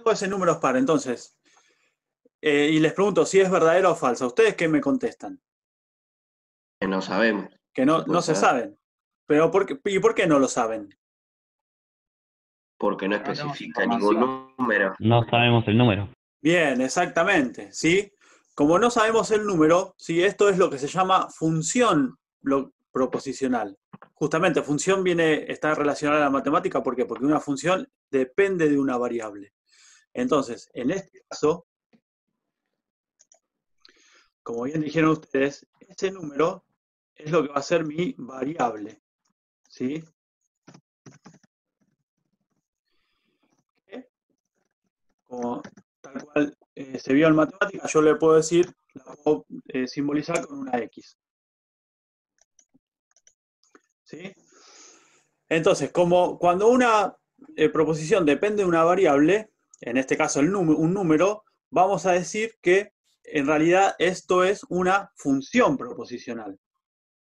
todo ese número es par, entonces, y les pregunto si es verdadera o falsa. ¿Ustedes qué me contestan? Que no sabemos. Que Se no, puede no se saber. saben. Pero ¿y por qué no lo saben? Porque no Porque no tenemos especifica ningún información. número. No sabemos el número. Bien, exactamente, ¿sí? Como no sabemos el número, ¿sí? Esto es lo que se llama función proposicional. Justamente, función está relacionada a la matemática, ¿por qué? Porque una función depende de una variable. Entonces, en este caso, como bien dijeron ustedes, ese número es lo que va a ser mi variable, ¿sí? Como tal cual se vio en matemática, yo le puedo decir, la puedo simbolizar con una X. ¿Sí? Entonces, como cuando una proposición depende de una variable, en este caso un número, vamos a decir que en realidad esto es una función proposicional.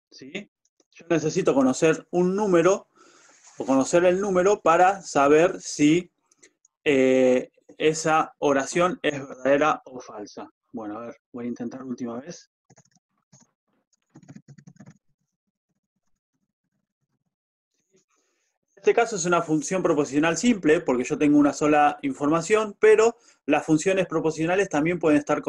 ¿Sí? Yo necesito conocer un número o conocer el número para saber si esa oración es verdadera o falsa. Bueno, a ver, voy a intentar última vez. En este caso es una función proposicional simple, porque yo tengo una sola información, pero las funciones proposicionales también pueden estar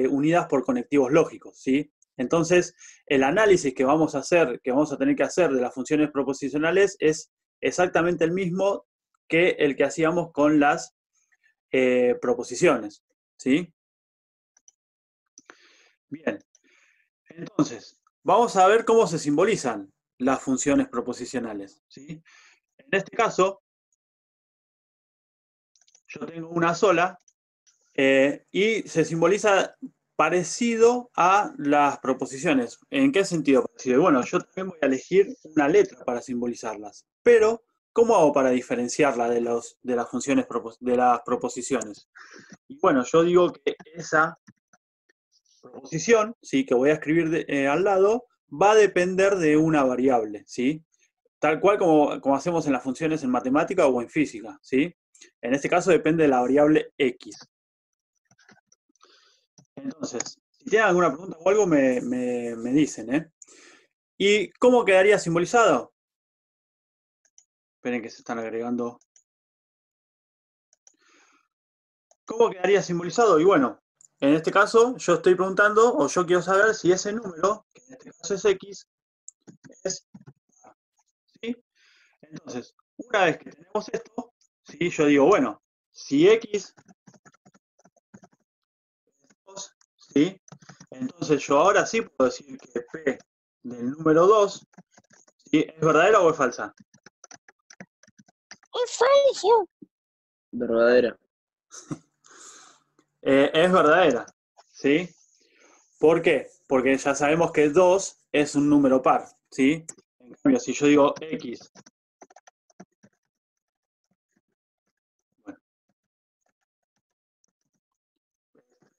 unidas por conectivos lógicos, ¿sí? Entonces, el análisis que vamos a hacer, que vamos a tener que hacer de las funciones proposicionales es exactamente el mismo que el que hacíamos con las proposiciones, ¿sí? Bien, entonces, vamos a ver cómo se simbolizan las funciones proposicionales, ¿sí? En este caso, yo tengo una sola y se simboliza parecido a las proposiciones. ¿En qué sentido parecido? Bueno, yo también voy a elegir una letra para simbolizarlas, pero ¿cómo hago para diferenciarla de las funciones de las proposiciones? Y bueno, yo digo que esa proposición, ¿sí? Que voy a escribir al lado, va a depender de una variable, ¿sí? Tal cual como hacemos en las funciones en matemática o en física, ¿sí? En este caso depende de la variable x. Entonces, si tienen alguna pregunta o algo, me dicen, ¿eh? ¿Y cómo quedaría simbolizado? Esperen que se están agregando. ¿Cómo quedaría simbolizado? Y bueno, en este caso yo estoy preguntando, o yo quiero saber si ese número, que en este caso es x, es, ¿sí? Entonces, una vez que tenemos esto, ¿sí? Yo digo, bueno, si x es 2, ¿sí? Entonces yo ahora sí puedo decir que p del número 2, ¿sí? ¿Es verdadera o es falsa? Es falso. Verdadera. Es verdadera, ¿sí? ¿Por qué? Porque ya sabemos que 2 es un número par, ¿sí? En cambio, si yo digo x, bueno,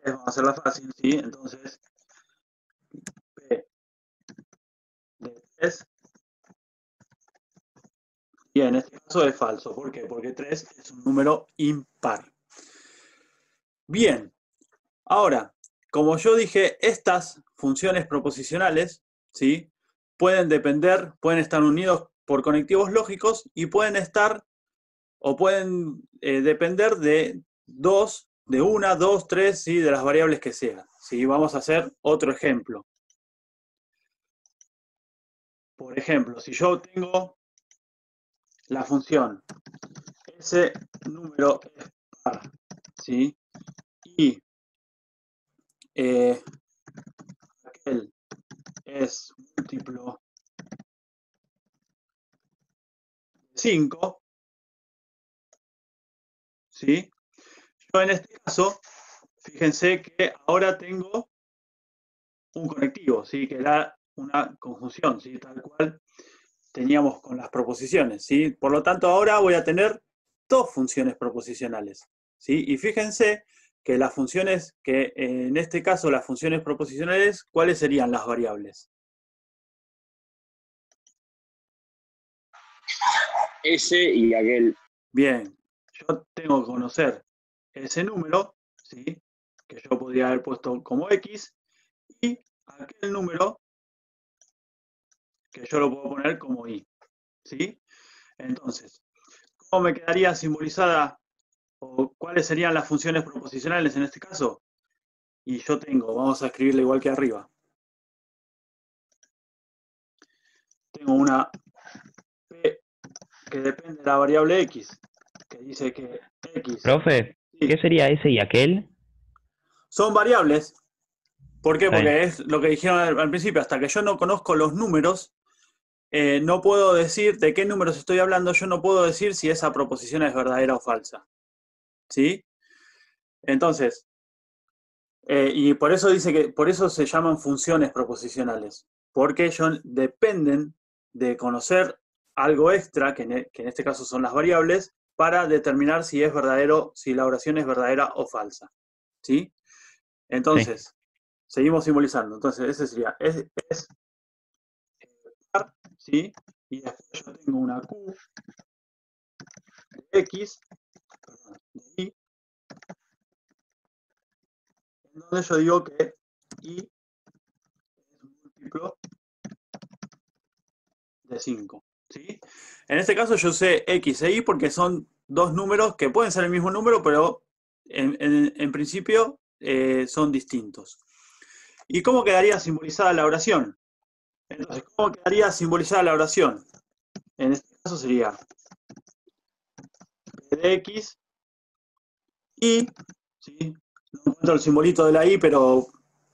vamos a hacerla fácil, ¿sí? Entonces, p de 3, y en este caso es falso. ¿Por qué? Porque 3 es un número impar. Bien, ahora, como yo dije, estas funciones proposicionales, ¿sí? Pueden estar unidos por conectivos lógicos y pueden estar o pueden depender de una, dos, tres, ¿sí? De las variables que sean. ¿Sí? Vamos a hacer otro ejemplo. Por ejemplo, si yo tengo la función ese número es par, ¿sí? Y aquel es múltiplo de 5, ¿sí? Yo en este caso, fíjense que ahora tengo un conectivo, ¿sí? Que era una conjunción, ¿sí? Tal cual teníamos con las proposiciones, ¿sí? Por lo tanto, ahora voy a tener dos funciones proposicionales, ¿sí? Y fíjense que las funciones, que en este caso las funciones proposicionales, ¿cuáles serían las variables? Ese y aquel. Bien, yo tengo que conocer ese número, ¿sí? Que yo podría haber puesto como X, y aquel número que yo lo puedo poner como Y, ¿sí? Entonces, ¿cómo me quedaría simbolizada o cuáles serían las funciones proposicionales en este caso? Y yo tengo, vamos a escribirle igual que arriba. Tengo una P que depende de la variable X, que dice que X, Profe, sí, ¿qué sería ese y aquel? son variables. ¿Por qué? Está bien. Porque es lo que dijeron al principio, hasta que yo no conozco los números, no puedo decir de qué números estoy hablando, yo no puedo decir si esa proposición es verdadera o falsa. ¿Sí? Entonces, y por eso dice que, por eso se llaman funciones proposicionales, porque ellos dependen de conocer algo extra, que en este caso son las variables, para determinar si es verdadero, si la oración es verdadera o falsa. ¿Sí? Entonces, seguimos simbolizando. Entonces, ese sería, ¿sí? Y después yo tengo una Q de X, de Y, en donde yo digo que Y es un múltiplo de 5. ¿Sí? En este caso yo usé X e Y porque son dos números que pueden ser el mismo número, pero en principio son distintos. ¿Y cómo quedaría simbolizada la oración? Entonces, ¿cómo quedaría simbolizada la oración? En este caso sería P de X y, ¿sí? No encuentro el simbolito de la I, pero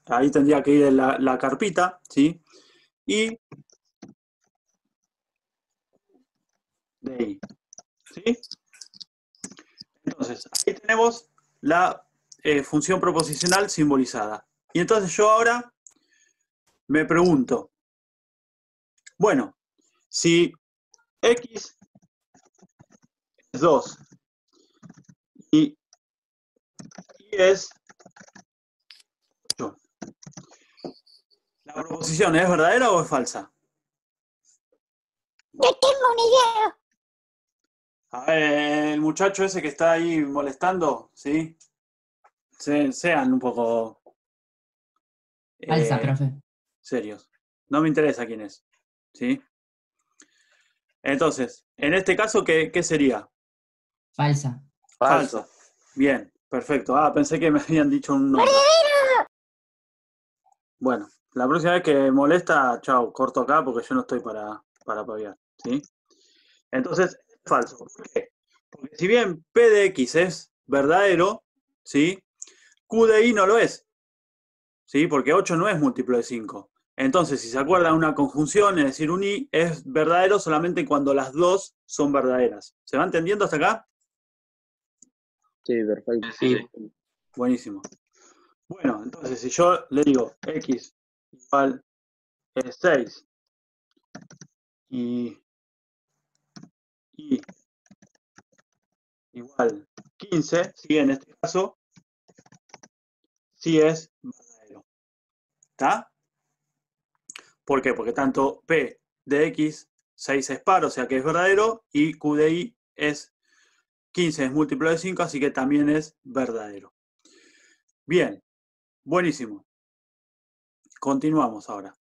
ahí tendría que ir en la carpita, ¿sí? Y de I, ¿sí? Entonces, ahí tenemos la función proposicional simbolizada. Y entonces yo ahora me pregunto, bueno, si X es 2 y Y es 8, ¿la proposición es verdadera o es falsa? No tengo ni idea. A ver, el muchacho ese que está ahí molestando, ¿sí? Sean un poco Falsa, profe. serios. No me interesa quién es, ¿sí? Entonces, en este caso, ¿qué sería? Falsa. Falsa. Bien, perfecto. Ah, pensé que me habían dicho un nombre. Bueno, la próxima vez que molesta, chao, corto acá porque yo no estoy para paviar, ¿sí? Entonces, es falso. ¿Por qué? Porque si bien P de X es verdadero, ¿sí? Q de Y no lo es, ¿sí? Porque 8 no es múltiplo de 5. Entonces, si se acuerdan, una conjunción, es decir, un Y, es verdadero solamente cuando las dos son verdaderas. ¿Se va entendiendo hasta acá? Sí, perfecto. Sí. Buenísimo. Bueno, entonces, si yo le digo X igual 6 y Y igual 15, ¿sí? En este caso, sí es verdadero. ¿Está? ¿Por qué? Porque tanto P de X, 6 es par, o sea que es verdadero, y Q de Y es 15, es múltiplo de 5, así que también es verdadero. Bien, buenísimo. Continuamos ahora.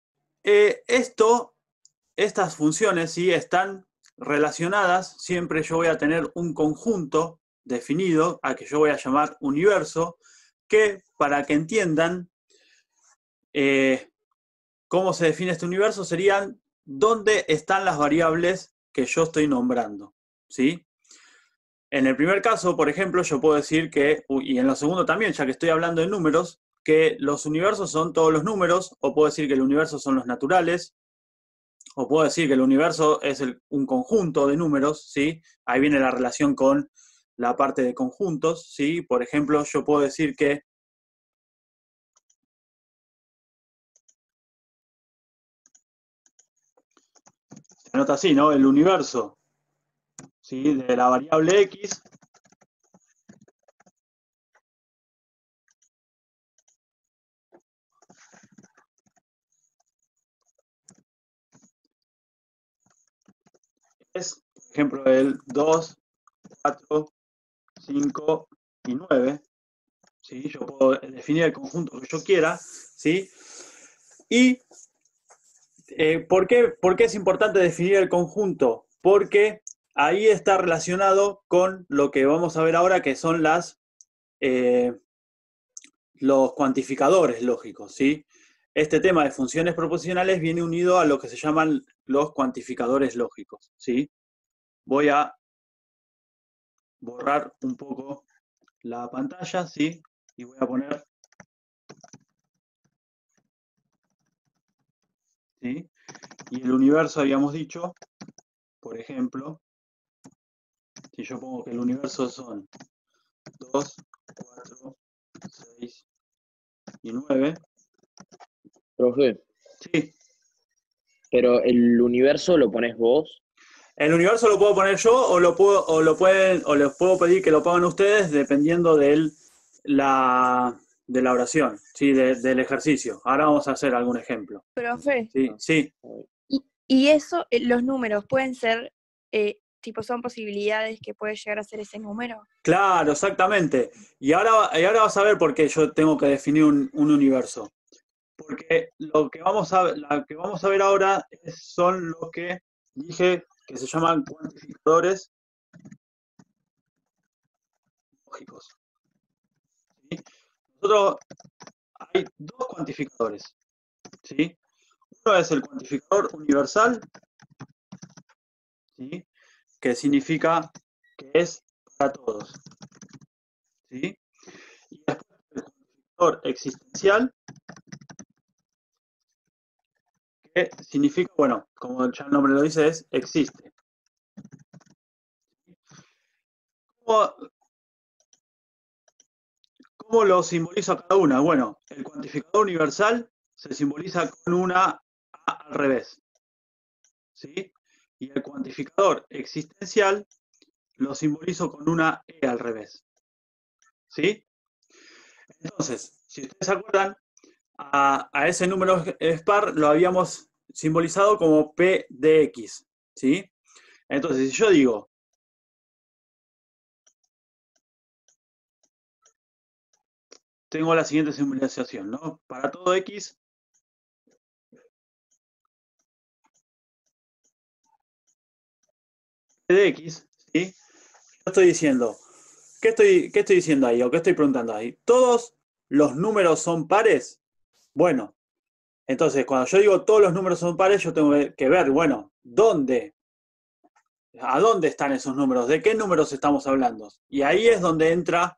Estas funciones, ¿sí? Están relacionadas, siempre yo voy a tener un conjunto definido, al que yo voy a llamar universo, que para que entiendan cómo se define este universo, serían dónde están las variables que yo estoy nombrando, ¿sí? En el primer caso, por ejemplo, yo puedo decir que, y en lo segundo también, ya que estoy hablando de números, que los universos son todos los números, o puedo decir que el universo son los naturales, o puedo decir que el universo es un conjunto de números, ¿sí? Ahí viene la relación con la parte de conjuntos, ¿sí? Por ejemplo, yo puedo decir que se anota así, ¿no? El universo, ¿sí? De la variable X es, por ejemplo, el 2, 4, 5 y 9, ¿sí? Yo puedo definir el conjunto que yo quiera, ¿sí? Y ¿por qué es importante definir el conjunto? Porque ahí está relacionado con lo que vamos a ver ahora, que son los cuantificadores lógicos, ¿sí? Este tema de funciones proposicionales viene unido a lo que se llaman los cuantificadores lógicos, ¿sí? Voy a borrar un poco la pantalla, ¿sí? Y voy a poner, ¿sí? Y el universo habíamos dicho, por ejemplo, si yo pongo que el universo son 2, 4, 6 y 9, Profe, sí, pero el universo lo pones vos. el universo lo puedo poner yo o les puedo pedir que lo pongan ustedes dependiendo de la oración, ¿sí? Del ejercicio. Ahora vamos a hacer algún ejemplo. Profe, Sí, sí, y eso, los números pueden ser, tipo, son posibilidades que puede llegar a ser ese número. claro, exactamente. Y ahora vas a ver por qué yo tengo que definir un universo. Porque lo que vamos a ver ahora son los que dije que se llaman cuantificadores lógicos. ¿Sí? Nosotros hay dos cuantificadores, ¿sí? Uno es el cuantificador universal, ¿sí? Que significa que es para todos, ¿sí? Y después el cuantificador existencial, que significa, bueno, como ya el nombre lo dice, es existe. ¿Cómo lo simbolizo a cada una? Bueno, el cuantificador universal se simboliza con una A al revés, ¿sí? Y el cuantificador existencial lo simbolizo con una E al revés, ¿sí? Entonces, si ustedes se acuerdan, a ese número par lo habíamos simbolizado como P de X, ¿sí? Entonces, si yo digo, tengo la siguiente simbolización, ¿no? Para todo X, P de X, ¿sí? Yo estoy diciendo, ¿qué estoy diciendo ahí? ¿O qué estoy preguntando ahí? ¿Todos los números son pares? Bueno, entonces cuando yo digo todos los números son pares, yo tengo que ver, bueno, ¿dónde? ¿A dónde están esos números? ¿De qué números estamos hablando? Y ahí es donde entra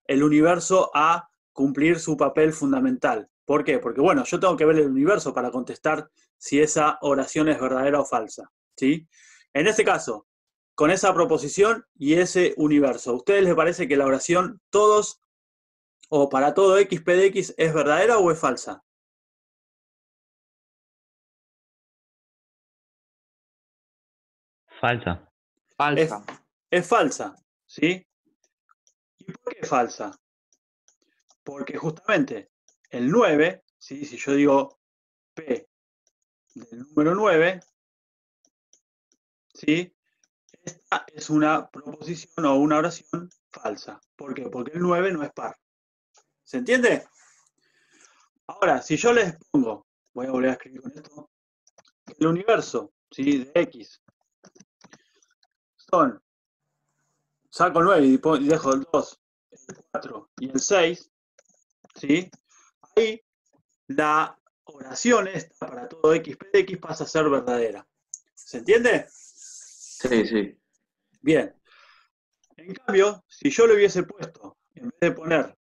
el universo a cumplir su papel fundamental. ¿Por qué? Porque, bueno, yo tengo que ver el universo para contestar si esa oración es verdadera o falsa, ¿sí? En este caso, con esa proposición y ese universo, ¿a ustedes les parece que la oración todos o para todo x, p de x es verdadera o es falsa? Falsa. Falsa. Es falsa, ¿sí? ¿Y por qué es falsa? Porque justamente el 9, ¿sí? Si yo digo p del número 9, ¿sí? Esta es una proposición o una oración falsa. ¿Por qué? Porque el 9 no es par. ¿Se entiende? Ahora, si yo les pongo, voy a volver a escribir con esto, el universo, ¿sí? De X son, saco el 9 y dejo el 2, el 4 y el 6, ¿sí? Ahí la oración esta para todo X, P de X pasa a ser verdadera. ¿Se entiende? Sí, sí. Bien. En cambio, si yo le hubiese puesto, en vez de poner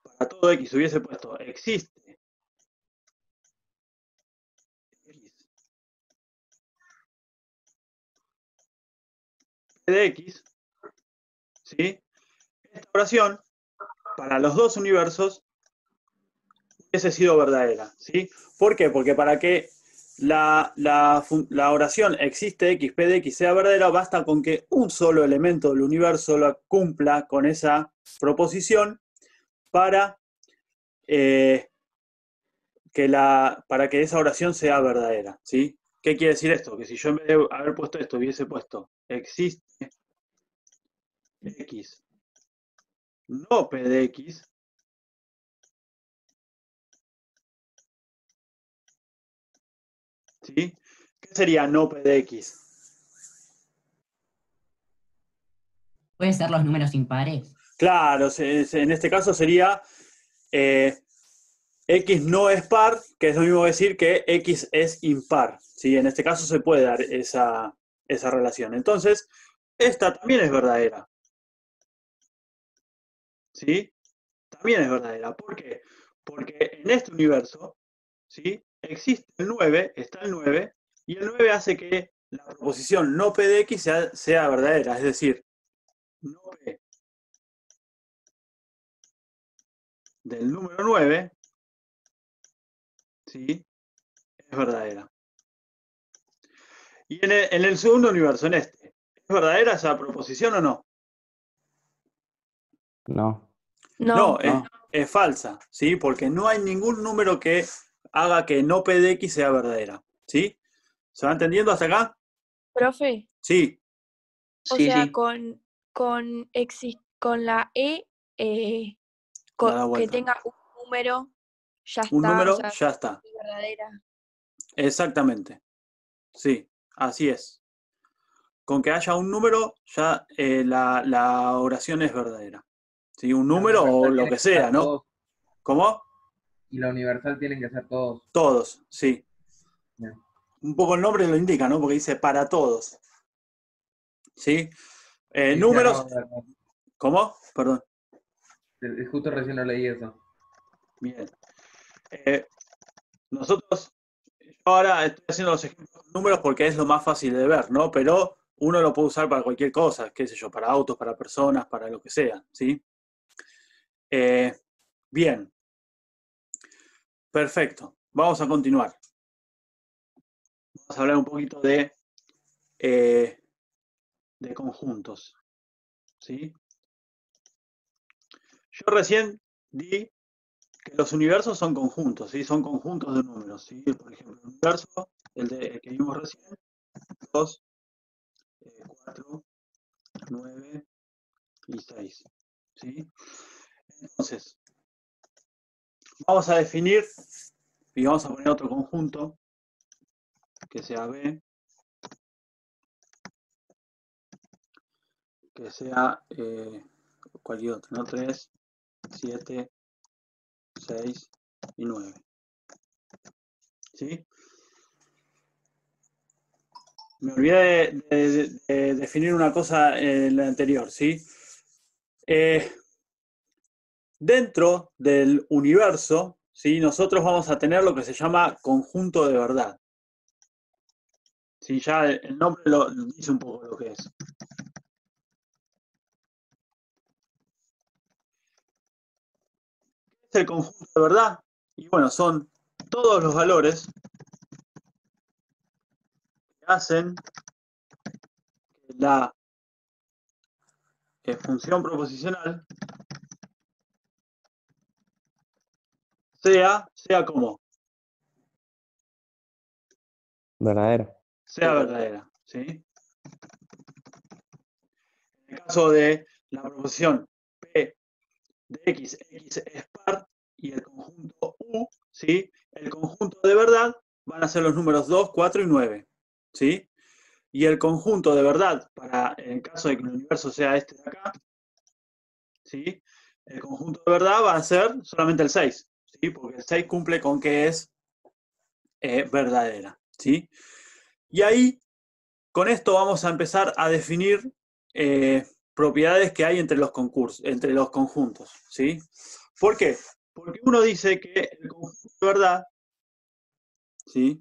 para todo X, hubiese puesto existe X P de X, ¿sí? Esta oración, para los dos universos, hubiese sido verdadera, ¿sí? ¿Por qué? Porque para que la oración existe X, P de X sea verdadera, basta con que un solo elemento del universo lo cumpla con esa proposición para, para que esa oración sea verdadera, ¿sí? ¿Qué quiere decir esto? Que si yo en vez de haber puesto esto hubiese puesto existe X no P de X, ¿sí? ¿Qué sería no P de X? ¿Pueden ser los números impares? Claro, en este caso sería X no es par, que es lo mismo decir que X es impar, ¿sí? En este caso se puede dar esa relación. Entonces, esta también es verdadera, ¿sí? También es verdadera. ¿Por qué? Porque en este universo, ¿sí? Existe el 9, está el 9, y el 9 hace que la proposición no P de X sea verdadera, es decir, no P del número 9, ¿sí? Es verdadera. Y en el segundo universo, en este, ¿es verdadera esa proposición o no? No. No, No, es falsa, ¿sí? Porque no hay ningún número que haga que no P de X sea verdadera, ¿sí? ¿Se va entendiendo hasta acá? profe. Sí, O Sí, sea, sí. con la la da que vuelta. tenga un número, ya Un está, o número, sea, ya está. es verdadera. Exactamente. Sí, así es. Con que haya un número, ya la oración es verdadera. ¿Sí? Un Y la número o universal lo tienen que que ser sea, ¿no? todos. ¿Cómo? Y la universal tienen que ser todos. Todos, sí. Bien. Un poco el nombre lo indica, ¿no? Porque dice para todos. ¿Sí? Sí, sí, Números. acabo de ver. ¿Cómo? Perdón. Justo recién lo leí eso. Bien. Nosotros, yo ahora estoy haciendo los ejemplos con números porque es lo más fácil de ver, ¿no? Pero uno lo puede usar para cualquier cosa, qué sé yo, para autos, para personas, para lo que sea, ¿sí? Bien, perfecto. Vamos a continuar. Vamos a hablar un poquito de conjuntos, ¿sí? Yo recién di que los universos son conjuntos, ¿sí? Son conjuntos de números, ¿sí? Por ejemplo, el universo, el que vimos recién, 2, 4, 9 y 6, ¿sí? Entonces, vamos a definir y vamos a poner otro conjunto que sea B, que sea cualquier otro, ¿no? 3, 7, 6 y 9, ¿sí? Me olvidé de definir una cosa en la anterior, ¿sí? Dentro del universo, ¿sí? Nosotros vamos a tener lo que se llama conjunto de verdad. ¿Sí? Ya el nombre lo dice un poco lo que es. ¿Qué es el conjunto de verdad? Y bueno, son todos los valores que hacen que la función proposicional sea como, Verdadero. sea verdadera, ¿sí? En el caso de la proposición P de X, X es par, y el conjunto U, ¿sí? El conjunto de verdad van a ser los números 2, 4 y 9, ¿sí? Y el conjunto de verdad, en el caso de que el universo sea este de acá, ¿sí? El conjunto de verdad va a ser solamente el 6, ¿sí? Porque el 6 cumple con que es verdadera, ¿sí? Y ahí, con esto vamos a empezar a definir propiedades que hay entre los conjuntos, ¿sí? ¿Por qué? Porque uno dice que el conjunto de verdad, ¿sí?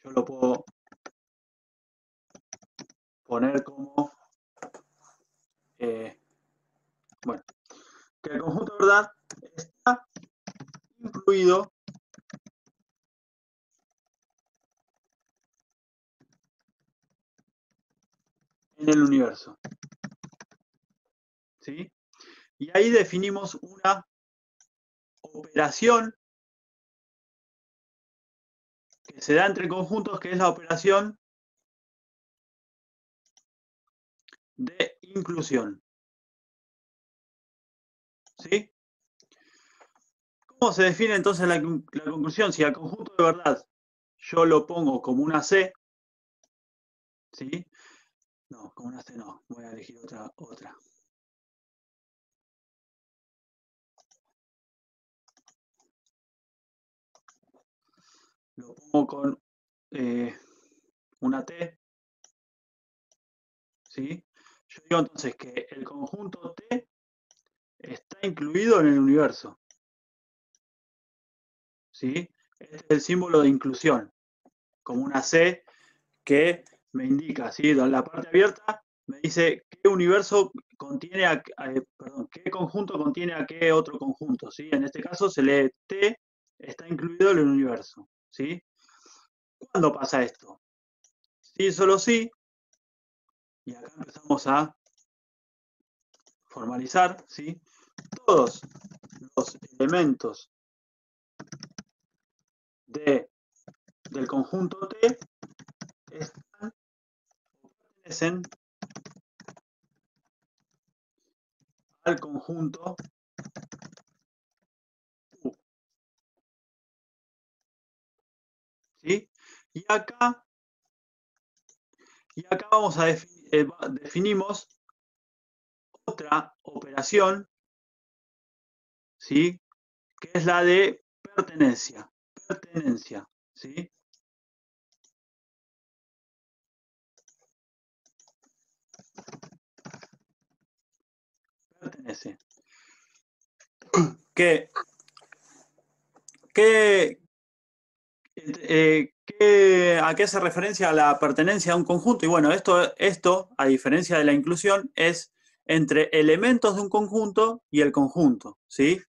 Yo lo puedo poner como, bueno, que el conjunto de verdad está incluido en el universo, ¿sí? Y ahí definimos una operación que se da entre conjuntos, que es la operación de inclusión. ¿Sí? ¿Cómo se define entonces la conclusión? Si al conjunto de verdad yo lo pongo como una C, ¿sí? No, como una C no, voy a elegir otra. Lo pongo con una T, ¿sí? Yo digo entonces que el conjunto T está incluido en el universo, ¿sí? Este es el símbolo de inclusión, como una C que me indica, ¿sí? En la parte abierta me dice qué universo contiene, qué conjunto contiene a qué otro conjunto, ¿sí? En este caso se lee T está incluido en el universo, ¿sí? ¿Cuándo pasa esto? Sí, solo sí. Y acá empezamos a formalizar, ¿sí? Todos los elementos del conjunto T pertenecen al conjunto U. ¿Sí? Y acá vamos a definimos otra operación, ¿sí? Que es la de pertenencia. Pertenencia, ¿sí? Pertenece. ¿A qué hace referencia la pertenencia a un conjunto? Y bueno, esto, a diferencia de la inclusión, es entre elementos de un conjunto y el conjunto, ¿sí?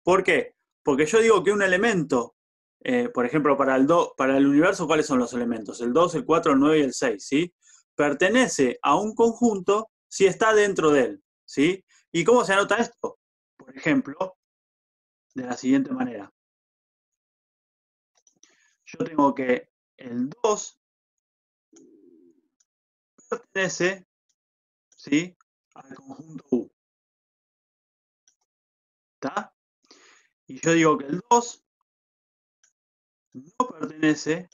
¿Por qué? Porque yo digo que un elemento, por ejemplo, para el universo, ¿cuáles son los elementos? El 2, el 4, el 9 y el 6, ¿sí? Pertenece a un conjunto si está dentro de él, ¿sí? ¿Y cómo se anota esto? Por ejemplo, de la siguiente manera. Yo tengo que el 2 pertenece, ¿sí?, al conjunto U. ¿Está? Y yo digo que el 2 no pertenece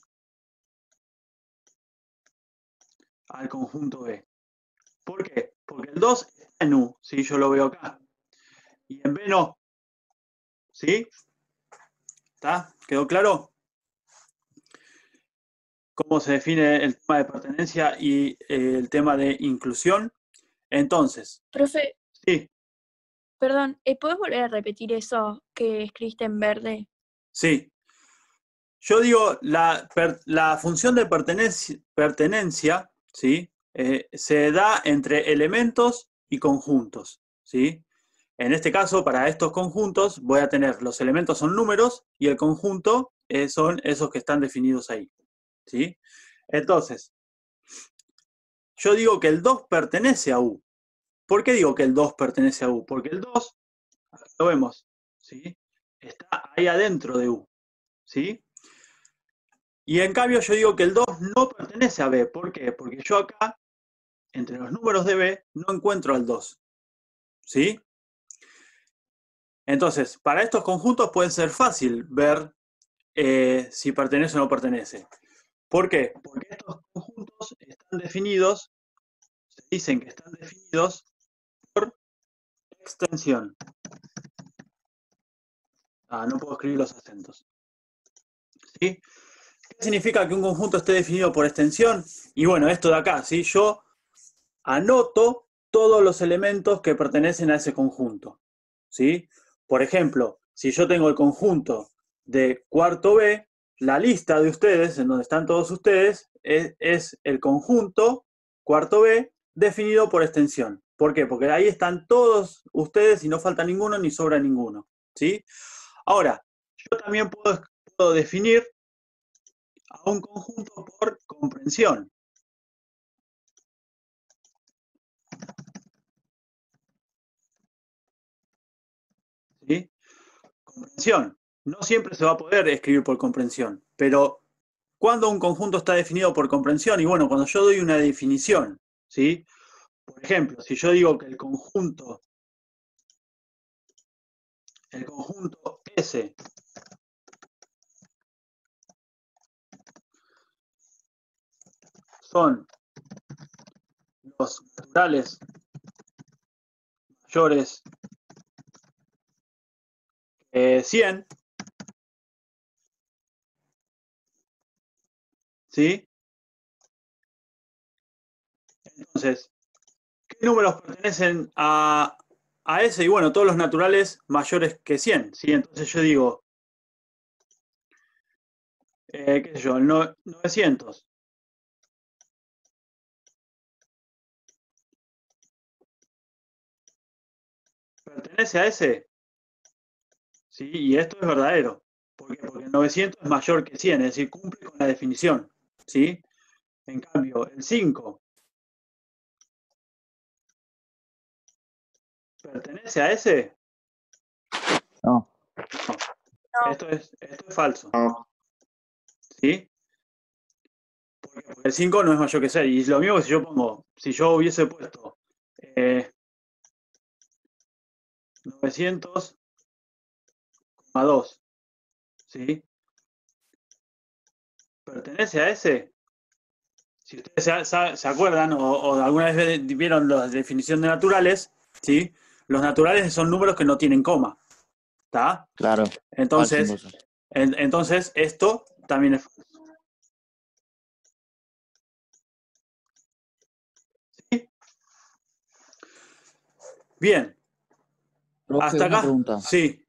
al conjunto B. ¿Por qué? Porque el 2 está en U, ¿sí? Yo lo veo acá. Y en B no. ¿Sí? ¿Está? ¿Quedó claro? ¿Cómo se define el tema de pertenencia y el tema de inclusión? Entonces. Profe. Sí. Perdón, ¿puedes volver a repetir eso que escribiste en verde? Sí. Yo digo, la función de pertenencia, ¿sí?, se da entre elementos y conjuntos, ¿sí? En este caso, para estos conjuntos, voy a tener los elementos son números y el conjunto son esos que están definidos ahí, ¿sí? Entonces, yo digo que el 2 pertenece a U. ¿Por qué digo que el 2 pertenece a U? Porque el 2, acá lo vemos, ¿sí?, está ahí adentro de U, ¿sí? Y en cambio yo digo que el 2 no pertenece a B. ¿Por qué? Porque yo acá, entre los números de B, no encuentro al 2. ¿Sí? Entonces, para estos conjuntos puede ser fácil ver si pertenece o no pertenece. ¿Por qué? Porque estos conjuntos están definidos, se dicen que están definidos por extensión. No puedo escribir los acentos. ¿Sí? ¿Qué significa que un conjunto esté definido por extensión? Y bueno, esto de acá, ¿sí? Yo anoto todos los elementos que pertenecen a ese conjunto, ¿sí? Por ejemplo, si yo tengo el conjunto de cuarto B, la lista de ustedes, en donde están todos ustedes, es el conjunto cuarto B definido por extensión. ¿Por qué? Porque ahí están todos ustedes y no falta ninguno ni sobra ninguno, ¿sí? Ahora, yo también puedo definir a un conjunto por comprensión. ¿Sí? Comprensión. No siempre se va a poder escribir por comprensión, pero ¿cuándo un conjunto está definido por comprensión? Y bueno, cuando yo doy una definición, ¿sí? Por ejemplo, si yo digo que el conjunto S son los naturales mayores que 100, ¿sí? Entonces, ¿qué números pertenecen a S? Y bueno, todos los naturales mayores que 100, ¿sí? Entonces yo digo, qué sé yo, el 900. ¿Pertenece a S? Sí, y esto es verdadero. ¿Por qué? Porque el 900 es mayor que 100, es decir, cumple con la definición, ¿sí? En cambio, el 5 ¿pertenece a S? No. No. Esto es falso. ¿Sí? Porque el 5 no es mayor que 6. Y lo mismo que si yo hubiese puesto 900,2, ¿sí? ¿Pertenece a S? Si ustedes se acuerdan o alguna vez vieron la definición de naturales, ¿sí? Los naturales son números que no tienen coma. ¿Está? Claro. Entonces, entonces esto también es falso. ¿Sí? Bien. Profe, Hasta una acá. pregunta. Sí.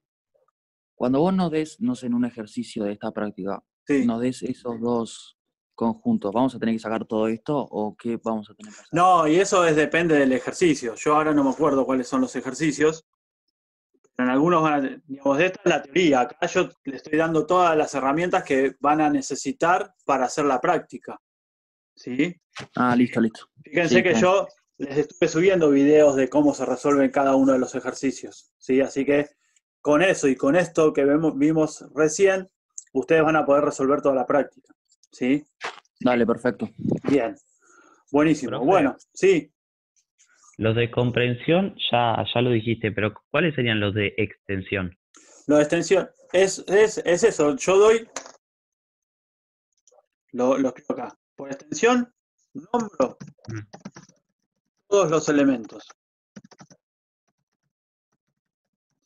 Cuando vos nos des, no sé, en un ejercicio de esta práctica, Sí. nos des esos dos conjuntos, ¿vamos a tener que sacar todo esto o qué vamos a tener que hacer? No, y eso depende del ejercicio. Yo ahora no me acuerdo cuáles son los ejercicios. Pero en algunos digamos, de esta es la teoría. Acá yo le estoy dando todas las herramientas que van a necesitar para hacer la práctica. ¿Sí? Ah, listo. Fíjense Sí, que bien. yo les estuve subiendo videos de cómo se resuelven cada uno de los ejercicios. ¿Sí? Así que con eso y con esto que vimos recién, ustedes van a poder resolver toda la práctica. ¿Sí? Dale, perfecto. Bien. Buenísimo. Profe. Bueno, sí. Los de comprensión ya lo dijiste, pero ¿cuáles serían los de extensión? Lo de extensión es eso. Yo doy, lo escribo acá. Por extensión, nombro todos los elementos.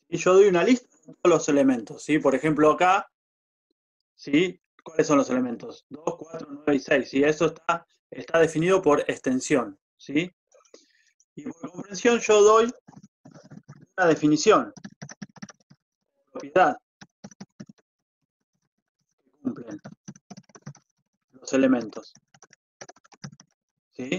Y yo doy una lista de todos los elementos. ¿Sí? Por ejemplo, acá, ¿sí? ¿Cuáles son los elementos? 2, 4, 9 y 6. ¿Sí? Eso está definido por extensión. ¿Sí? Y por comprensión yo doy una definición. Propiedad. Que cumplen los elementos. ¿Sí?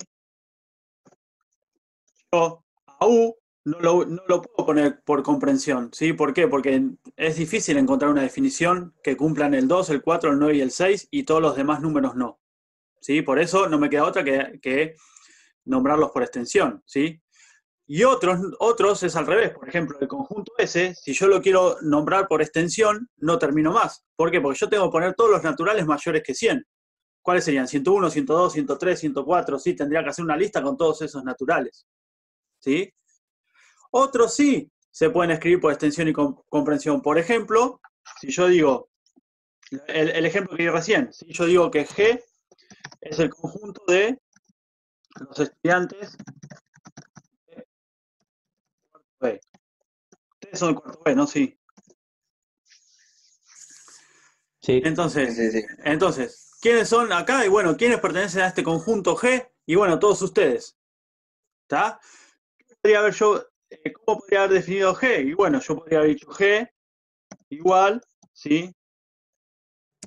Yo a U no lo puedo poner por comprensión. ¿Sí? ¿Por qué? Porque es difícil encontrar una definición que cumplan el 2, el 4, el 9 y el 6 y todos los demás números no. ¿Sí? Por eso no me queda otra que nombrarlos por extensión. ¿Sí? Y otros es al revés. Por ejemplo, el conjunto S, si yo lo quiero nombrar por extensión, no termino más. ¿Por qué? Porque yo tengo que poner todos los naturales mayores que 100. ¿Cuáles serían? 101, 102, 103, 104. Sí, tendría que hacer una lista con todos esos naturales. ¿Sí? Otros sí se pueden escribir por extensión y comprensión. Por ejemplo, si yo digo, el ejemplo que di recién, si yo digo que G es el conjunto de los estudiantes de cuarto B. Ustedes son de cuarto B, ¿no? Sí. Sí. Entonces, ¿quiénes son acá? Y bueno, ¿quiénes pertenecen a este conjunto G? Y bueno, todos ustedes. ¿Está? ¿Cómo podría haber definido G? Y bueno, yo podría haber dicho G igual, ¿sí?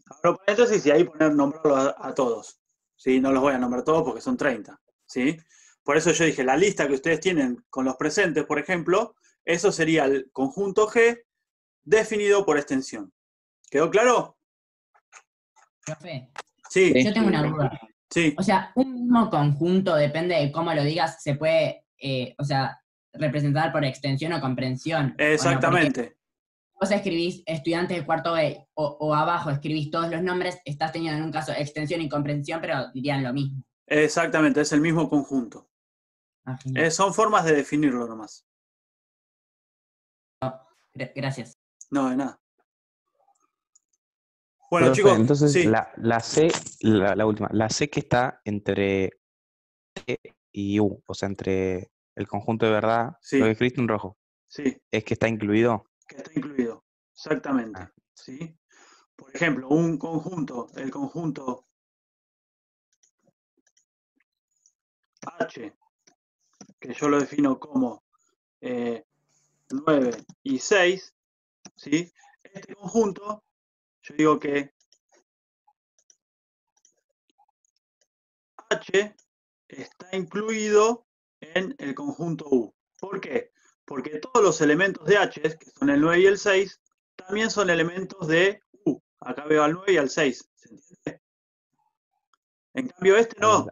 Abro paréntesis y ahí nombrarlos a todos. ¿Sí? No los voy a nombrar todos porque son 30. ¿Sí? Por eso yo dije, la lista que ustedes tienen con los presentes, por ejemplo, eso sería el conjunto G definido por extensión. ¿Quedó claro? Profe, Sí. yo tengo una duda. Sí. O sea, un mismo conjunto, depende de cómo lo digas, se puede, representar por extensión o comprensión. Exactamente. ¿O no? Vos escribís estudiantes de cuarto B o abajo escribís todos los nombres, estás teniendo en un caso extensión y comprensión, pero dirían lo mismo. Exactamente, es el mismo conjunto. Ah, genial. Son formas de definirlo nomás. Gracias. No, de nada. Bueno, Profe, chicos, entonces sí, la C, la última, la C que está entre T y U, o sea, entre el conjunto de verdad, Sí. lo que escribiste en rojo, sí, es que está incluido. que está incluido. Exactamente. Ah, ¿Sí? Por ejemplo, un conjunto, el conjunto H, que yo lo defino como 9 y 6, ¿sí? Este conjunto, yo digo que H está incluido en el conjunto U. ¿Por qué? Porque todos los elementos de H, que son el 9 y el 6, también son elementos de U. Acá veo al 9 y al 6. ¿Se entiende? En cambio, este no.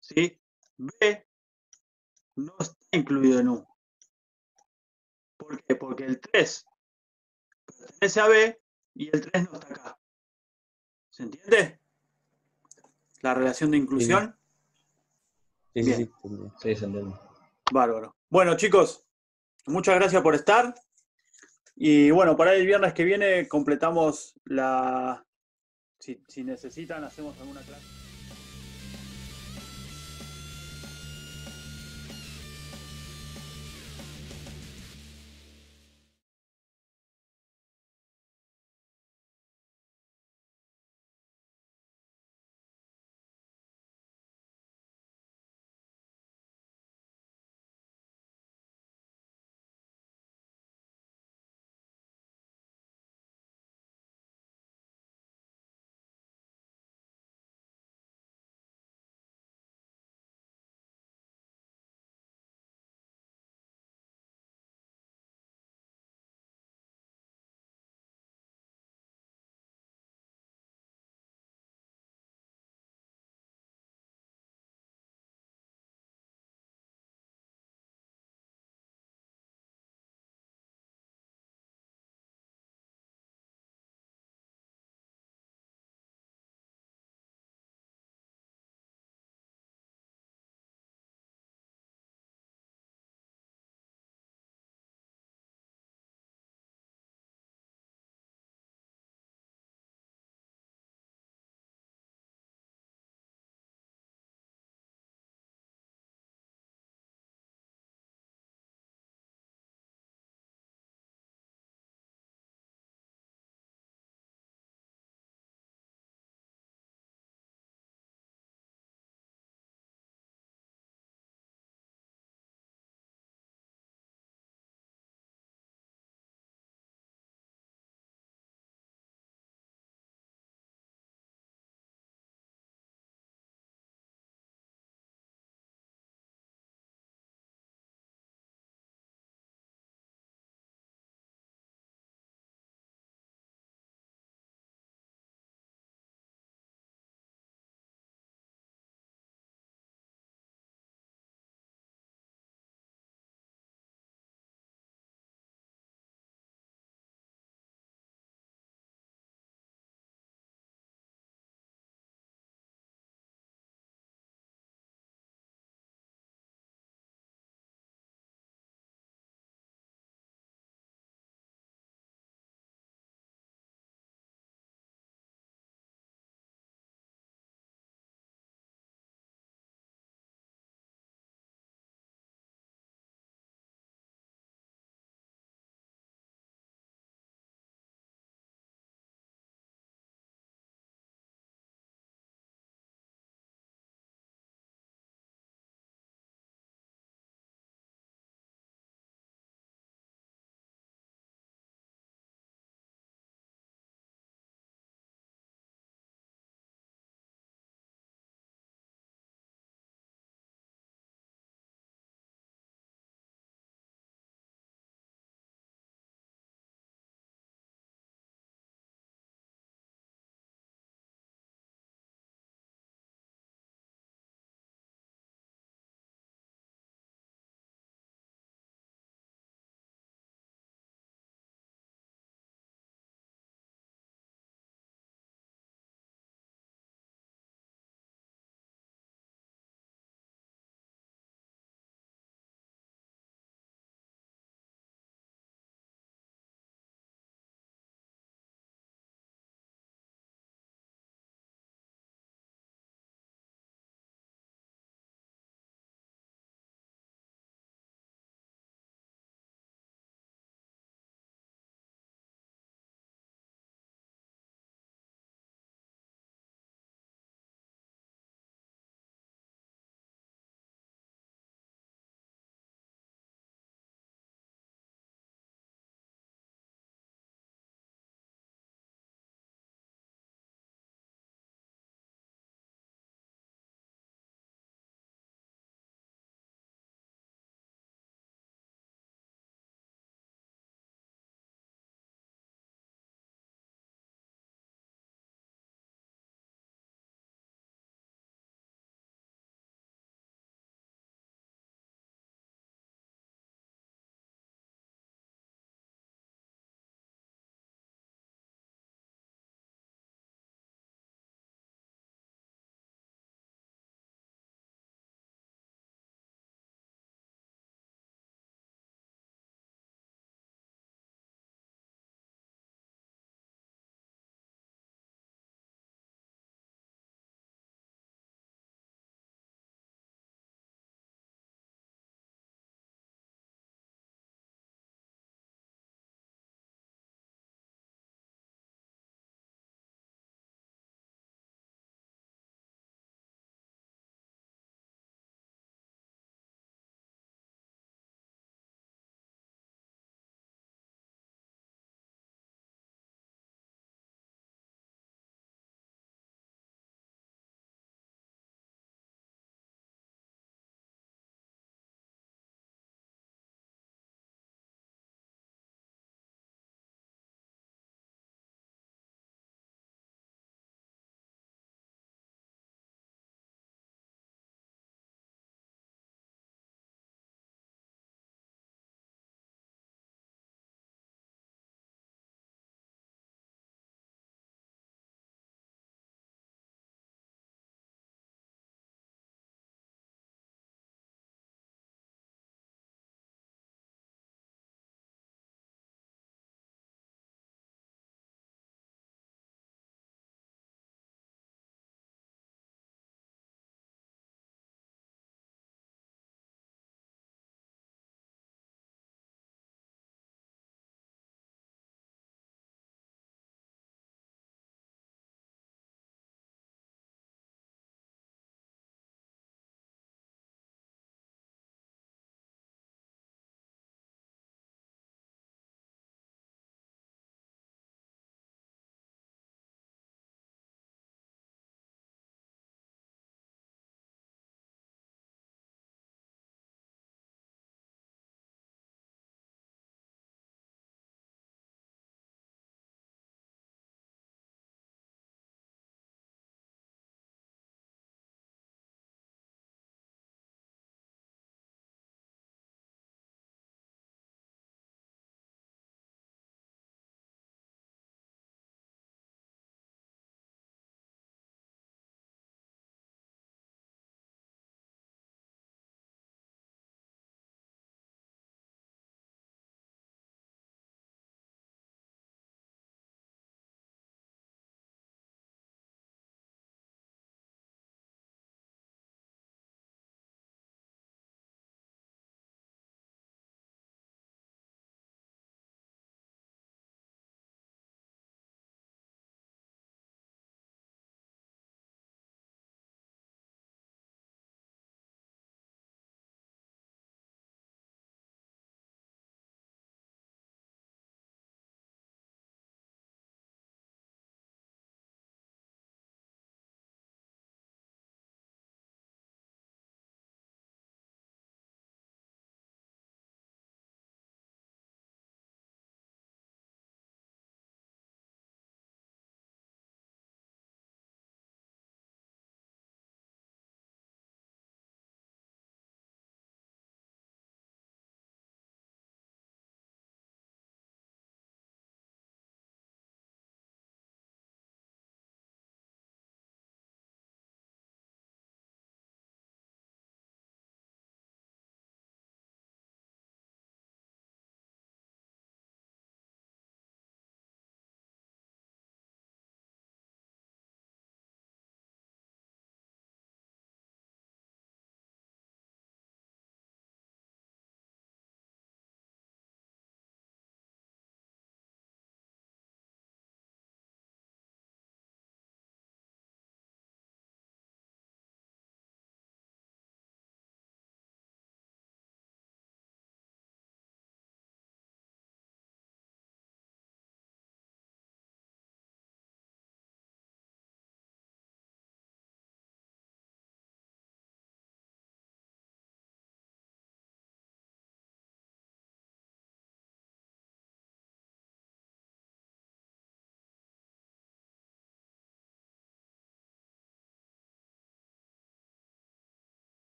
¿Sí? B no está incluido en U. ¿Por qué? Porque el 3 pertenece a B y el 3 no está acá. ¿Se entiende? La relación de inclusión. sí, Bien. sí, entendí. Sí, se entiende. Bárbaro. Bueno, chicos, muchas gracias por estar. Y bueno, para el viernes que viene completamos la... Si necesitan, hacemos alguna clase.